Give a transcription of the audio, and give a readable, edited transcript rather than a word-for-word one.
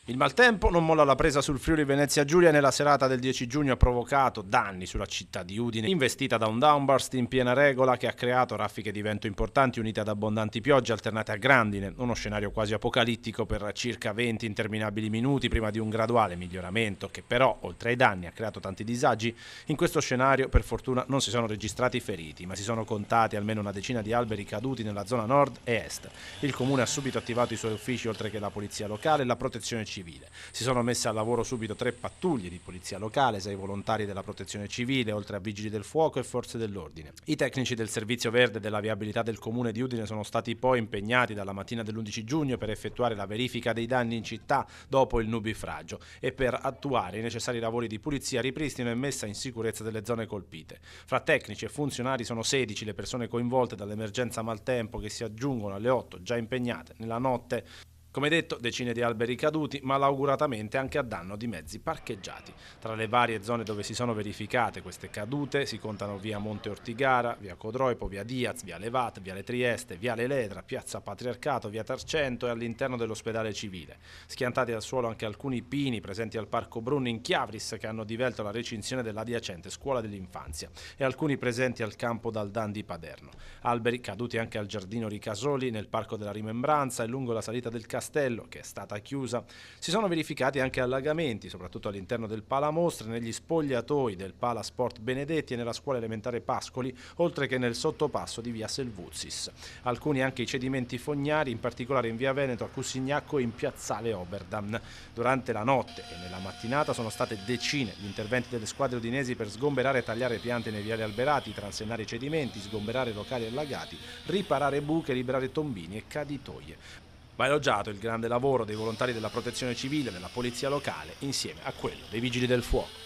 Il maltempo non molla la presa sul Friuli Venezia Giulia e nella serata del 10 giugno ha provocato danni sulla città di Udine, investita da un downburst in piena regola che ha creato raffiche di vento importanti unite ad abbondanti piogge alternate a grandine, uno scenario quasi apocalittico per circa 20 interminabili minuti prima di un graduale miglioramento che però, oltre ai danni, ha creato tanti disagi. In questo scenario, per fortuna, non si sono registrati feriti, ma si sono contati almeno una decina di alberi caduti nella zona nord e est. Il comune ha subito attivato i suoi uffici, oltre che la polizia locale e la protezione civile. Si sono messe al lavoro subito 3 pattuglie di polizia locale, 6 volontari della protezione civile, oltre a vigili del fuoco e forze dell'ordine. I tecnici del servizio verde della viabilità del comune di Udine sono stati poi impegnati dalla mattina dell'11 giugno per effettuare la verifica dei danni in città dopo il nubifragio e per attuare i necessari lavori di pulizia, ripristino e messa in sicurezza delle zone colpite. Fra tecnici e funzionari sono 16 le persone coinvolte dall'emergenza maltempo, che si aggiungono alle 8 già impegnate nella notte. Come detto, decine di alberi caduti, malauguratamente anche a danno di mezzi parcheggiati. Tra le varie zone dove si sono verificate queste cadute si contano via Monte Ortigara, via Codroipo, via Diaz, via Levat, via Le Trieste, via Le Ledra, piazza Patriarcato, via Tarcento e all'interno dell'ospedale civile. Schiantati al suolo anche alcuni pini presenti al Parco Brunni in Chiavris, che hanno divelto la recinzione dell'adiacente scuola dell'infanzia, e alcuni presenti al campo Daldan di Paderno. Alberi caduti anche al giardino Ricasoli, nel Parco della Rimembranza e lungo la salita del Castello, che è stata chiusa. Si sono verificati anche allagamenti, soprattutto all'interno del Palamostre, negli spogliatoi del Pala Sport Benedetti e nella scuola elementare Pascoli, oltre che nel sottopasso di via Selvuzis. Alcuni anche i cedimenti fognari, in particolare in via Veneto, a Cusignacco e in piazzale Oberdan. Durante la notte e nella mattinata sono state decine gli interventi delle squadre udinesi per sgomberare e tagliare piante nei viali alberati, transennare i cedimenti, sgomberare locali allagati, riparare buche, liberare tombini e caditoie. Va elogiato il grande lavoro dei volontari della protezione civile e della polizia locale insieme a quello dei vigili del fuoco.